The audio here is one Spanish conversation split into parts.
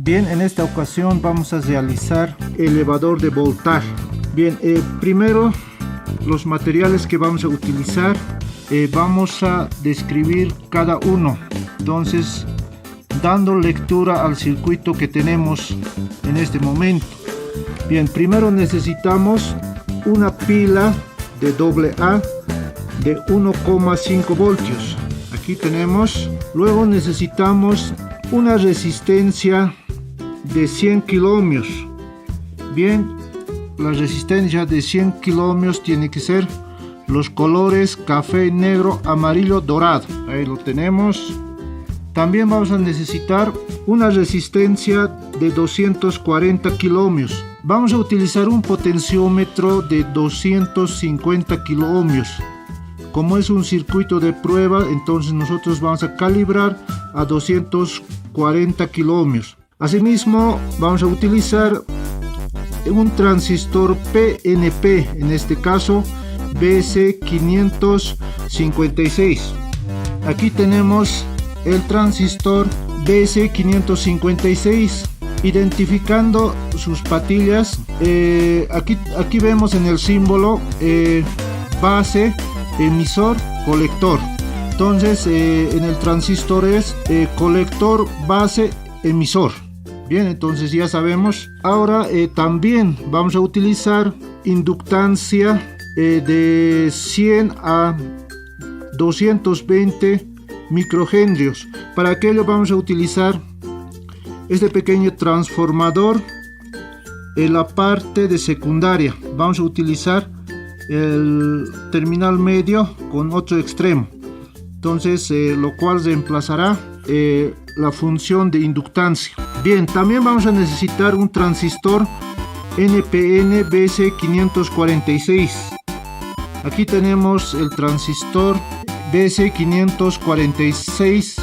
Bien, en esta ocasión vamos a realizar elevador de voltaje. Bien, primero los materiales que vamos a utilizar, vamos a describir cada uno. Entonces, dando lectura al circuito que tenemos en este momento. Bien, primero necesitamos una pila de AA de 1,5 voltios. Aquí tenemos. Luego necesitamos una resistencia de 100 kiloohmios. Bien, la resistencia de 100 kiloohmios tiene que ser los colores café, negro, amarillo, dorado. Ahí lo tenemos. También vamos a necesitar una resistencia de 240 kiloohmios. Vamos a utilizar un potenciómetro de 250 kiloohmios. Como es un circuito de prueba, entonces nosotros vamos a calibrar a 240 kiloohmios. Asimismo, vamos a utilizar un transistor PNP, en este caso BC556. Aquí tenemos el transistor BC556, identificando sus patillas. Aquí vemos en el símbolo base, emisor, colector. Entonces en el transistor es colector, base, emisor. Bien, entonces ya sabemos. Ahora también vamos a utilizar inductancia de 100 a 220 microhenrios. Para aquello vamos a utilizar este pequeño transformador en la parte de secundaria. Vamos a utilizar el terminal medio con otro extremo. Entonces lo cual reemplazará la función de inductancia. Bien, también vamos a necesitar un transistor NPN BC546. Aquí tenemos el transistor BC546.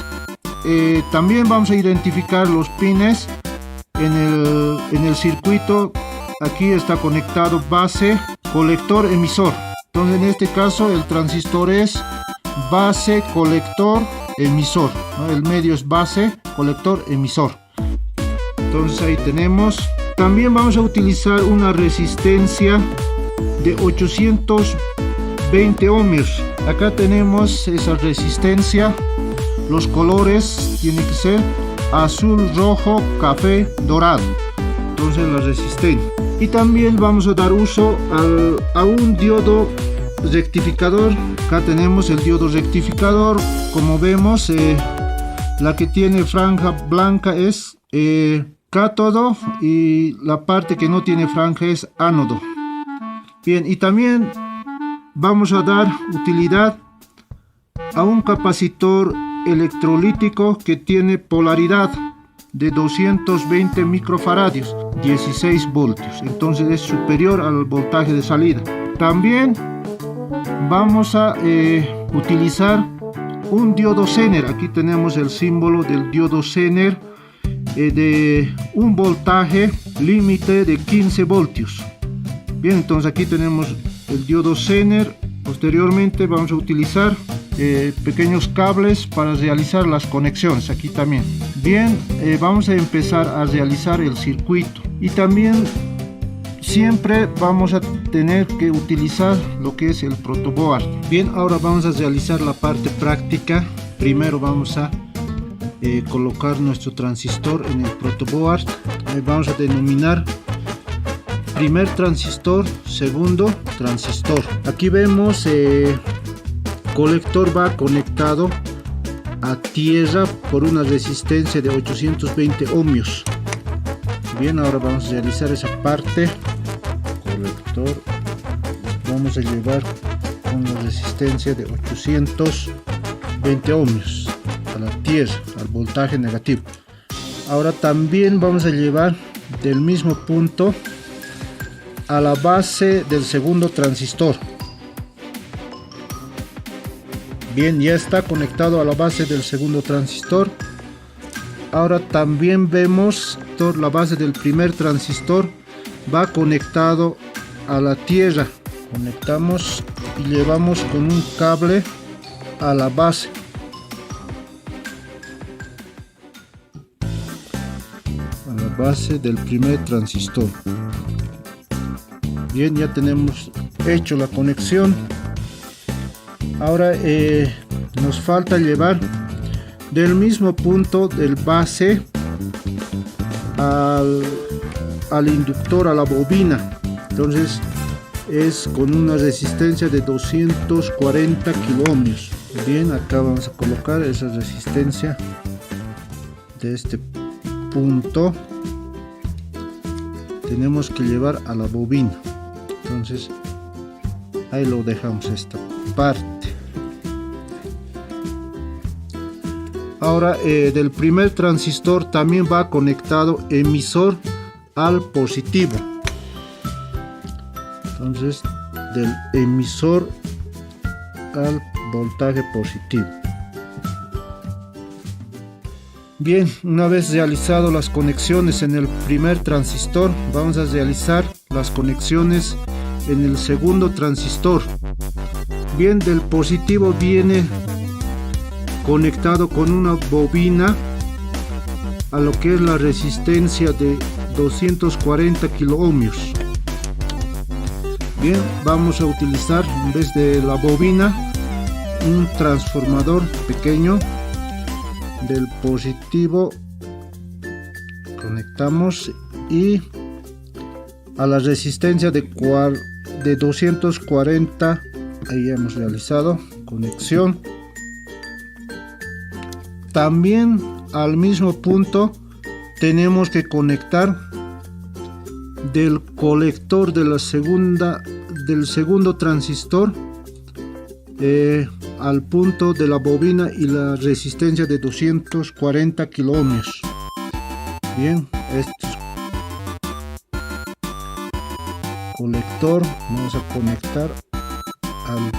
También vamos a identificar los pines en el circuito. Aquí está conectado base, colector, emisor. Entonces en este caso el transistor es base, colector, emisor, ¿no? El medio es base, colector, emisor. Entonces ahí tenemos. También vamos a utilizar una resistencia de 820 ohmios. Acá tenemos esa resistencia. Los colores tienen que ser azul, rojo, café, dorado. Entonces la resistencia. Y también vamos a dar uso a un diodo rectificador. Acá tenemos el diodo rectificador. Como vemos, la que tiene franja blanca es cátodo y la parte que no tiene franja es ánodo. Bien, y también vamos a dar utilidad a un capacitor electrolítico que tiene polaridad de 220 microfaradios, 16 voltios. Entonces es superior al voltaje de salida. También vamos a utilizar un diodo Zener. Aquí tenemos el símbolo del diodo Zener de un voltaje límite de 15 voltios. Bien, entonces aquí tenemos el diodo Zener. Posteriormente vamos a utilizar pequeños cables para realizar las conexiones. Aquí también. Bien, vamos a empezar a realizar el circuito. Y también siempre vamos a tener que utilizar lo que es el protoboard. Bien, ahora vamos a realizar la parte práctica. Primero vamos a colocar nuestro transistor en el protoboard. Vamos a denominar primer transistor, segundo transistor. Aquí vemos colector va conectado a tierra por una resistencia de 820 ohmios. Bien, ahora vamos a realizar esa parte. Colector vamos a llevar con una resistencia de 820 ohmios a la tierra, al voltaje negativo. Ahora también vamos a llevar del mismo punto a la base del segundo transistor. Bien, ya está conectado a la base del segundo transistor. Ahora también vemos la base del primer transistor va conectado a la tierra. Conectamos y llevamos con un cable a la base. A la base del primer transistor. Bien, ya tenemos hecho la conexión. Ahora nos falta llevar del mismo punto del base al inductor, a la bobina. Entonces es con una resistencia de 240 kiloohmios. Bien, acá vamos a colocar esa resistencia de este punto. Tenemos que llevar a la bobina. Entonces ahí lo dejamos esta parte. Ahora del primer transistor también va conectado emisor al positivo. Entonces del emisor al voltaje positivo. Bien, una vez realizado las conexiones en el primer transistor, vamos a realizar las conexiones en el segundo transistor. Bien, del positivo viene conectado con una bobina a lo que es la resistencia de 240 kiloohmios. Bien, vamos a utilizar en vez de la bobina un transformador pequeño. Del positivo conectamos y a la resistencia de 240, ahí hemos realizado conexión. También al mismo punto tenemos que conectar del colector de del segundo transistor al punto de la bobina y la resistencia de 240 kiloohmios. Bien, este colector vamos a conectar al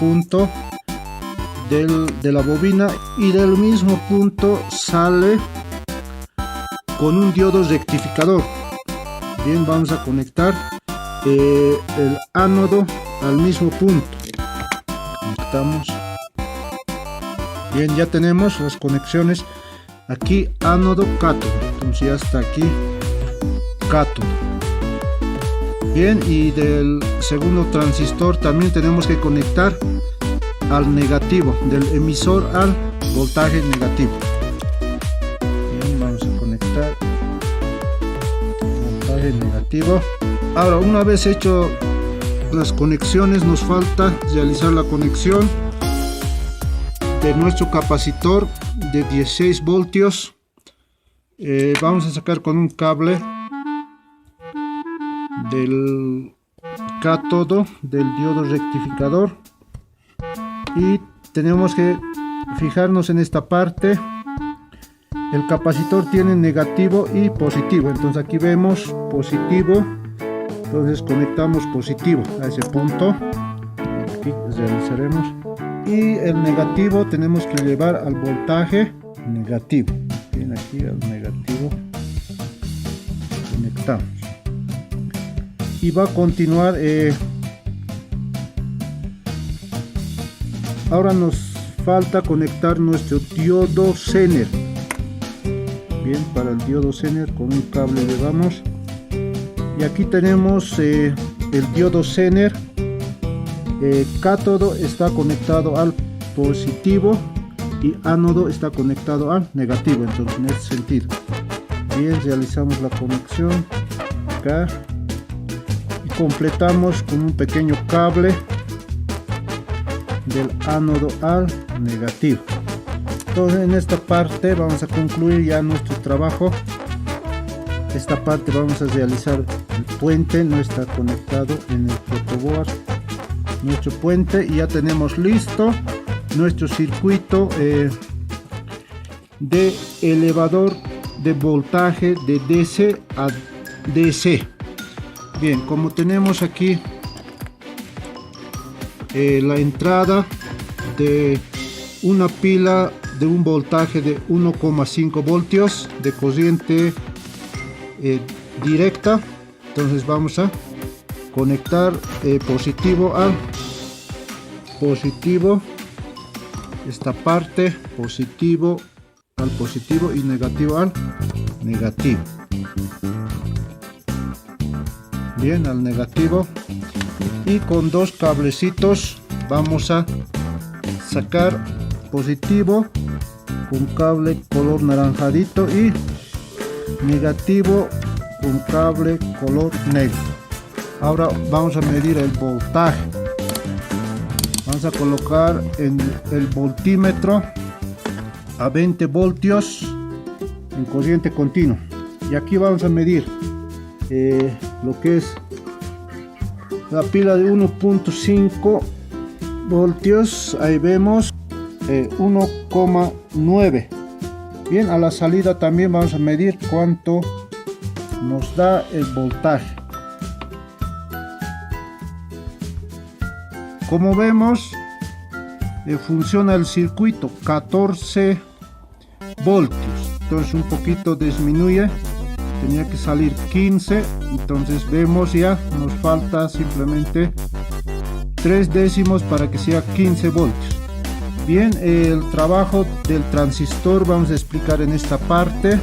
punto de la bobina, y del mismo punto sale con un diodo rectificador. Bien, vamos a conectar el ánodo al mismo punto. Conectamos. Bien, ya tenemos las conexiones aquí, ánodo, cátodo. Entonces ya está aquí cátodo. Bien, y del segundo transistor también tenemos que conectar al negativo, del emisor al voltaje negativo. Bien, vamos a conectar voltaje negativo. Ahora, una vez hecho las conexiones, nos falta realizar la conexión de nuestro capacitor de 16 voltios. Vamos a sacar con un cable del cátodo del diodo rectificador y tenemos que fijarnos en esta parte. El capacitor tiene negativo y positivo, entonces aquí vemos positivo, entonces conectamos positivo a ese punto, aquí realizaremos, y el negativo tenemos que llevar al voltaje negativo. Bien, aquí al negativo conectamos y va a continuar. Ahora nos falta conectar nuestro diodo Zener. Bien, para el diodo Zener con un cable llevamos, y aquí tenemos el diodo Zener. Cátodo está conectado al positivo y ánodo está conectado al negativo, entonces en este sentido. Bien, realizamos la conexión acá y completamos con un pequeño cable del ánodo al negativo. Entonces en esta parte vamos a concluir ya nuestro trabajo. Esta parte vamos a realizar el puente, no está conectado en el protoboard nuestro puente, y ya tenemos listo nuestro circuito de elevador de voltaje de DC a DC. Bien, como tenemos aquí la entrada de una pila de un voltaje de 1,5 voltios de corriente directa, entonces vamos a conectar positivo al positivo, esta parte positivo al positivo y negativo al negativo. bien, al negativo, y con dos cablecitos vamos a sacar positivo con cable color naranjadito y negativo con cable color negro. Ahora vamos a medir el voltaje. Vamos a colocar en el voltímetro a 20 voltios en corriente continua, y aquí vamos a medir lo que es la pila de 1.5 voltios. Ahí vemos 1,9. bien, a la salida también vamos a medir cuánto nos da el voltaje. Como vemos, funciona el circuito 14 voltios, entonces un poquito disminuye, tenía que salir 15, entonces vemos ya nos falta simplemente 3 décimos para que sea 15 voltios. Bien, el trabajo del transistor vamos a explicar en esta parte.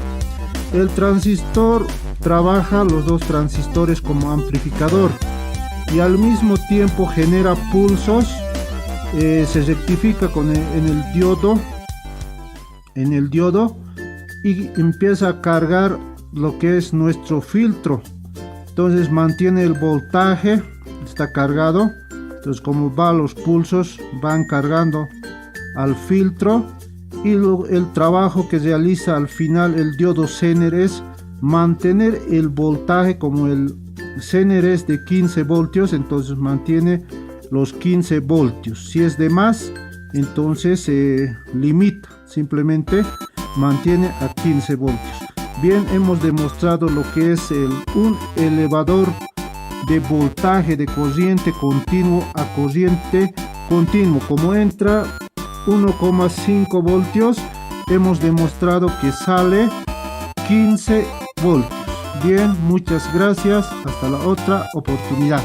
El transistor trabaja los dos transistores como amplificador y al mismo tiempo genera pulsos. Se rectifica en el diodo y empieza a cargar lo que es nuestro filtro. Entonces mantiene el voltaje, está cargado. Entonces, como va, los pulsos van cargando al filtro, y el trabajo que realiza al final el diodo Zener es mantener el voltaje. Como el Zener es de 15 voltios, entonces mantiene los 15 voltios. Si es de más, entonces se limita, simplemente mantiene a 15 voltios. Bien, hemos demostrado lo que es un elevador de voltaje de corriente continuo a corriente continuo. Como entra 1,5 voltios, hemos demostrado que sale 15 voltios. Bien, muchas gracias, hasta la otra oportunidad.